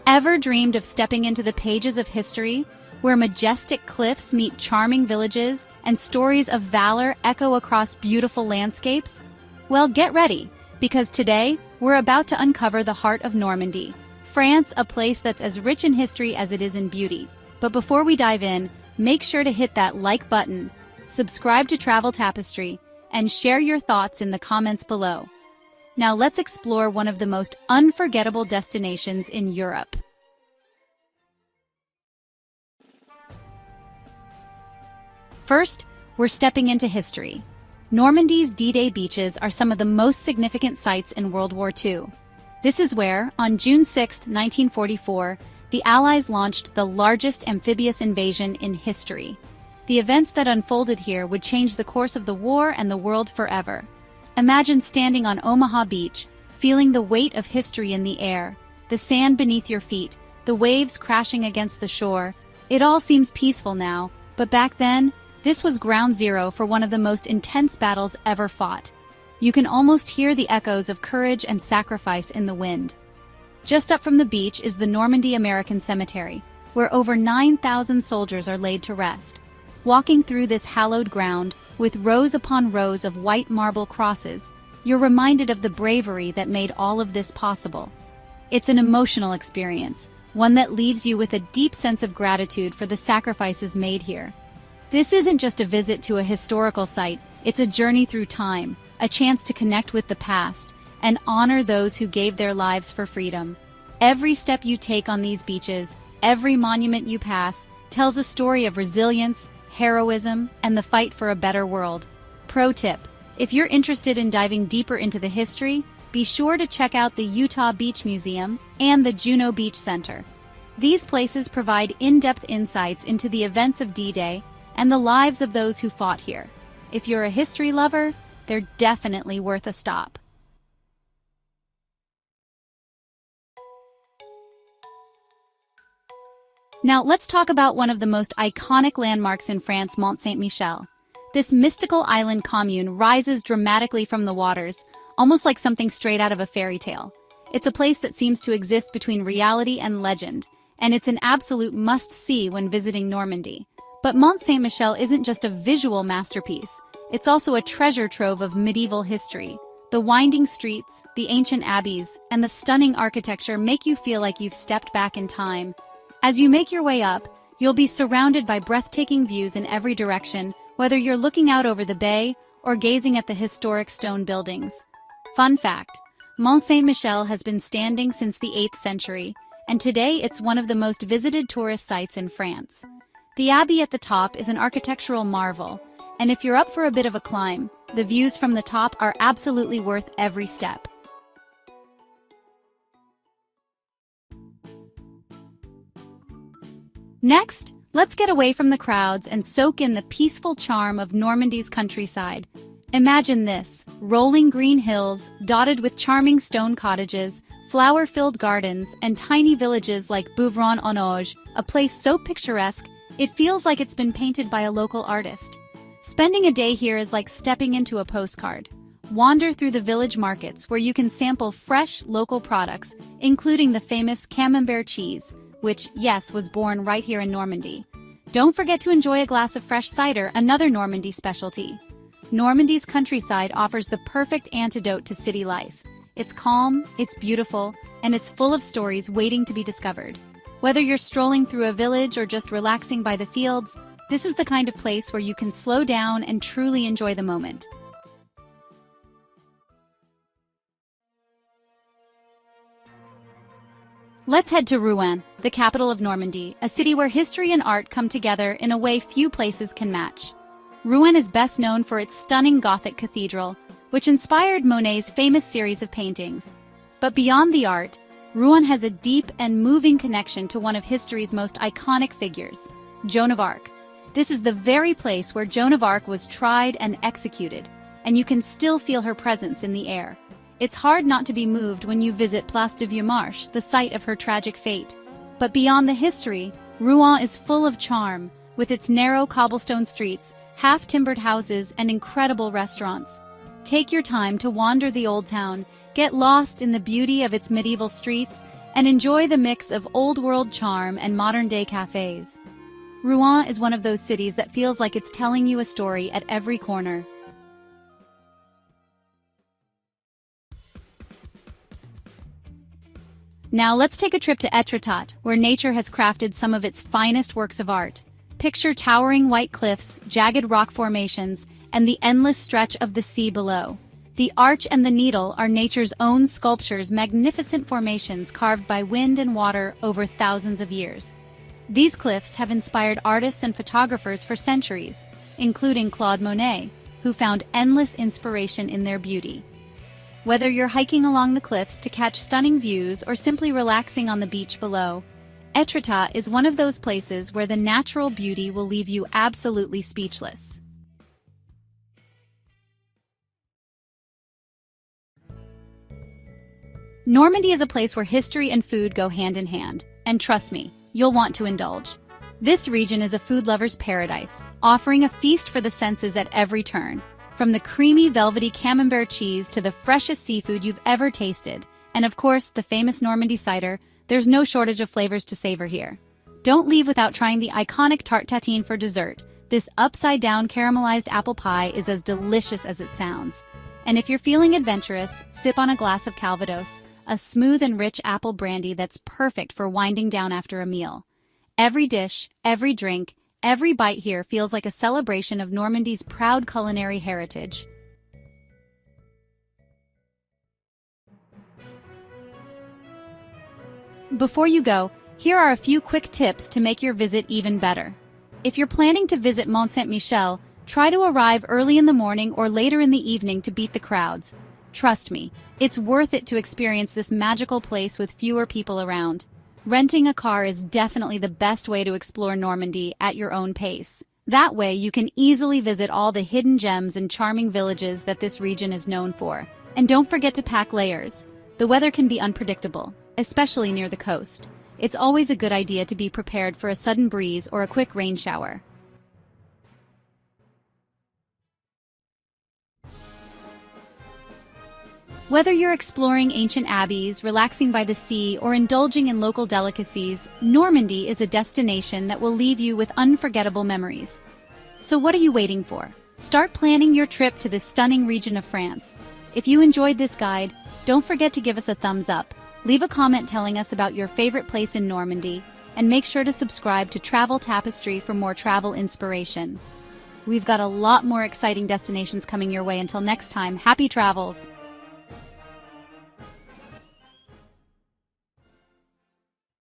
Ever dreamed of stepping into the pages of history, where majestic cliffs meet charming villages and stories of valor echo across beautiful landscapes? Well, get ready, because today we're about to uncover the heart of Normandy, France, a place that's as rich in history as it is in beauty. But before we dive in, make sure to hit that like button, subscribe to Travel Tapestry, and share your thoughts in the comments below. Now let's explore one of the most unforgettable destinations in Europe. First, we're stepping into history. Normandy's D-Day beaches are some of the most significant sites in World War II. This is where, on June 6, 1944, the Allies launched the largest amphibious invasion in history. The events that unfolded here would change the course of the war and the world forever. Imagine standing on Omaha Beach, feeling the weight of history in the air, the sand beneath your feet, the waves crashing against the shore. It all seems peaceful now, but back then, this was ground zero for one of the most intense battles ever fought. You can almost hear the echoes of courage and sacrifice in the wind. Just up from the beach is the Normandy American Cemetery, where over 9,000 soldiers are laid to rest. Walking through this hallowed ground, with rows upon rows of white marble crosses, you're reminded of the bravery that made all of this possible. It's an emotional experience, one that leaves you with a deep sense of gratitude for the sacrifices made here. This isn't just a visit to a historical site, it's a journey through time, a chance to connect with the past, and honor those who gave their lives for freedom. Every step you take on these beaches, every monument you pass, tells a story of resilience, heroism, and the fight for a better world. Pro tip: if you're interested in diving deeper into the history, be sure to check out the Utah Beach Museum and the Juneau Beach Center. These places provide in-depth insights into the events of D-Day and the lives of those who fought here. If you're a history lover, they're definitely worth a stop. Now let's talk about one of the most iconic landmarks in France, Mont Saint-Michel. This mystical island commune rises dramatically from the waters, almost like something straight out of a fairy tale. It's a place that seems to exist between reality and legend, and it's an absolute must-see when visiting Normandy. But Mont Saint-Michel isn't just a visual masterpiece, it's also a treasure trove of medieval history. The winding streets, the ancient abbeys, and the stunning architecture make you feel like you've stepped back in time. As you make your way up, you'll be surrounded by breathtaking views in every direction, whether you're looking out over the bay or gazing at the historic stone buildings. Fun fact: Mont Saint-Michel has been standing since the 8th century, and today it's one of the most visited tourist sites in France. The abbey at the top is an architectural marvel, and if you're up for a bit of a climb, the views from the top are absolutely worth every step. Next, let's get away from the crowds and soak in the peaceful charm of Normandy's countryside. Imagine this: rolling green hills, dotted with charming stone cottages, flower-filled gardens, and tiny villages like Rouen, a place so picturesque, it feels like it's been painted by a local artist. Spending a day here is like stepping into a postcard. Wander through the village markets where you can sample fresh, local products, including the famous Camembert cheese, which, yes, was born right here in Normandy. Don't forget to enjoy a glass of fresh cider, another Normandy specialty. Normandy's countryside offers the perfect antidote to city life. It's calm, it's beautiful, and it's full of stories waiting to be discovered. Whether you're strolling through a village or just relaxing by the fields, this is the kind of place where you can slow down and truly enjoy the moment. Let's head to Rouen, the capital of Normandy, a city where history and art come together in a way few places can match. Rouen is best known for its stunning Gothic cathedral, which inspired Monet's famous series of paintings. But beyond the art, Rouen has a deep and moving connection to one of history's most iconic figures, Joan of Arc. This is the very place where Joan of Arc was tried and executed, and you can still feel her presence in the air. It's hard not to be moved when you visit Place de Vieux-Marche, the site of her tragic fate. But beyond the history, Rouen is full of charm, with its narrow cobblestone streets, half-timbered houses, and incredible restaurants. Take your time to wander the old town, get lost in the beauty of its medieval streets, and enjoy the mix of old-world charm and modern-day cafes. Rouen is one of those cities that feels like it's telling you a story at every corner. Now let's take a trip to Etretat, where nature has crafted some of its finest works of art. Picture towering white cliffs, jagged rock formations, and the endless stretch of the sea below. The arch and the needle are nature's own sculptures, magnificent formations carved by wind and water over thousands of years. These cliffs have inspired artists and photographers for centuries, including Claude Monet, who found endless inspiration in their beauty. Whether you're hiking along the cliffs to catch stunning views or simply relaxing on the beach below, Etretat is one of those places where the natural beauty will leave you absolutely speechless. Normandy is a place where history and food go hand in hand, and trust me, you'll want to indulge. This region is a food lover's paradise, offering a feast for the senses at every turn. From the creamy, velvety camembert cheese to the freshest seafood you've ever tasted, and of course, the famous Normandy cider, there's no shortage of flavors to savor here. Don't leave without trying the iconic tarte tatin for dessert. This upside-down caramelized apple pie is as delicious as it sounds. And if you're feeling adventurous, sip on a glass of Calvados, a smooth and rich apple brandy that's perfect for winding down after a meal. Every dish, every drink, every bite here feels like a celebration of Normandy's proud culinary heritage. Before you go, here are a few quick tips to make your visit even better. If you're planning to visit Mont Saint-Michel, try to arrive early in the morning or later in the evening to beat the crowds. Trust me, it's worth it to experience this magical place with fewer people around. Renting a car is definitely the best way to explore Normandy at your own pace. That way, you can easily visit all the hidden gems and charming villages that this region is known for. And don't forget to pack layers. The weather can be unpredictable, especially near the coast. It's always a good idea to be prepared for a sudden breeze or a quick rain shower. Whether you're exploring ancient abbeys, relaxing by the sea, or indulging in local delicacies, Normandy is a destination that will leave you with unforgettable memories. So what are you waiting for? Start planning your trip to this stunning region of France. If you enjoyed this guide, don't forget to give us a thumbs up, leave a comment telling us about your favorite place in Normandy, and make sure to subscribe to Travel Tapestry for more travel inspiration. We've got a lot more exciting destinations coming your way. Until next time, happy travels!